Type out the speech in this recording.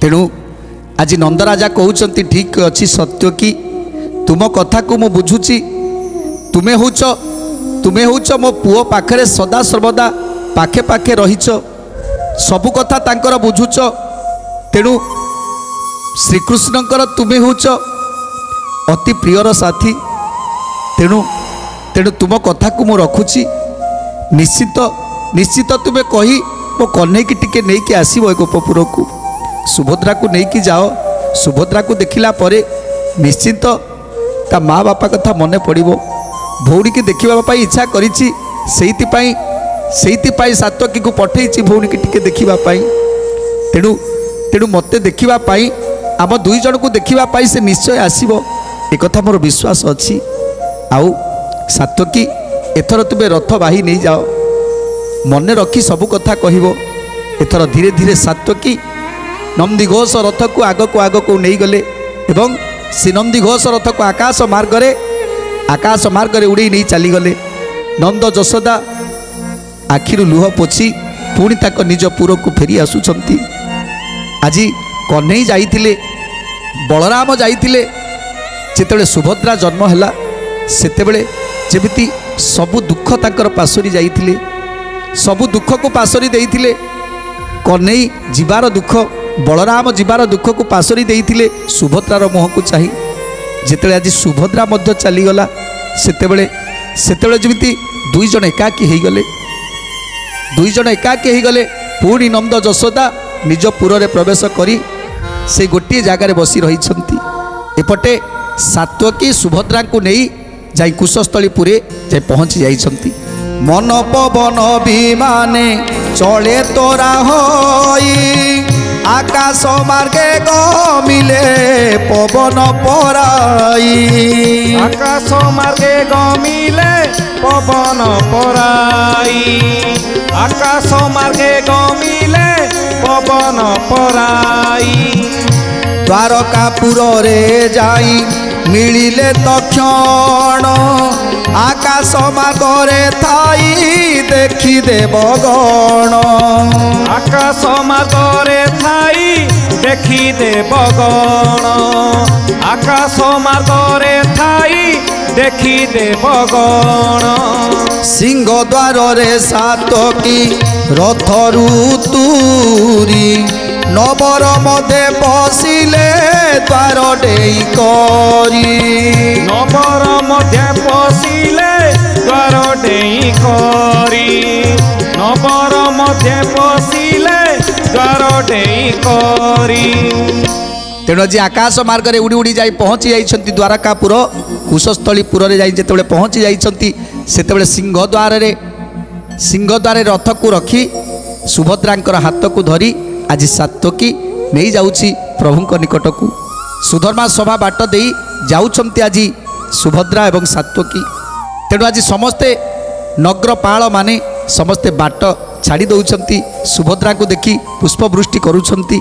तेणु आज नंदराजा कहते ठीक अच्छी सत्य कि तुम कथा को मु बुझुची तुम्हें हूच मो पुओ पाखरे सदा सर्वदा पाखे पाखे रहीच सबु कथा तांकर बुझुच तेणु श्रीकृष्णकर तुम्हें हूच अति प्रियर साथी तेणु तेणु तुम कथा को मु रखुची निश्चित निश्चित तुम्हें कही मो कन्हई की टिके नहीं कि आसीबो गोपपुर को सुभद्रा को नहीं कि जाओ सुभद्रा को देखिला परे निश्चित ता माँ बापा कथा मने पड़िबो भौणी की देखा इच्छा करिछि सेइति सात्वकी को पठेइछि भौणी की टिके देखिबा पाई तेणु तेणु मते देखिबा पाई आम दुई जन को देखिबा पाई से निश्चय आसीबो ए कथा मोर विश्वास अछि आउ सात्वकी एथर तुमे रथ बाही नहीं जाओ मन रखी सबु कथा कहबो एथर धीरे धीरे सात्वकी नंदी घोष रथ को आग को नहीं गले एवं से नंदी घोष रथ को आकाश मार्ग उड़े नहीं चली गले नंद जशोदा आखिरु लुह पोछि पुणी ताक निज पुर को फेरी आसुचंती आज कन्हई जाइथिले बलराम जाइथिले जेतेबेले सुभद्रा जन्म हैला सेतेबेले जेमिति सबु दुख तांकर पासोरी जाइथिले सबु दुख को पासोरी देइथिले कन्हई जीवार दुख बलराम जीवार दुख को पासोरी देइथिले सुभद्रार मुह को चाही जेतेबेले आज सुभद्रा मध्य चलीगला सेतेबेले जेमिति दुई जन एकाकी हो गले पुणी नंद जशोदा निज पुर रे प्रवेश करी से गोटे जगार बसी रही एपटे सात्वकी सुभद्रा को नहीं जाई कुशस्थलीपुरे जाई पहुँची जाइछंती मन पवन विमाने चले तोरा होई आकाश मार्गे गमिले पवन पराई आकाश मार्गे गमिले पवन पराई आकाश मार्गे गमिले पवन पराई द्वारकापुर रे जाई मिलिले तक्षण आकाश मार्गरे थाई देखी देवगण आकाश मार्गरे थाई देखी देवगण आकाश मार्गरे थाई देखी देवगण सिंह द्वार रे सातकी रथरु तुरी नबर मध्य पशिले द्वार डेई करी नबर मध्य पशिले द्वार डेई करी नबर मध्य पशिले द्वार डेई करी तेणु आज आकाश मार्ग रे उड़ी उड़ी जाई पहुँची जाइछंती द्वारकापुर कुशस्थलीपुर रे जाई जेतेबेले पहुँची जाइछंती सेतेबेले सिंहद्वार रथ को रखी सुभद्रांकर हाथ को धरी आज सात्वकी नहीं जाउछि प्रभुंक निकट को सुधर्मा सभा बाट दे जाउछंती आज सुभद्रा एवं सात्वकी तेणु आज समस्ते नग्रपाल माने समस्ते बाट छाड़ी दौरान सुभद्रा को देखी पुष्पवृष्टि करुछंती।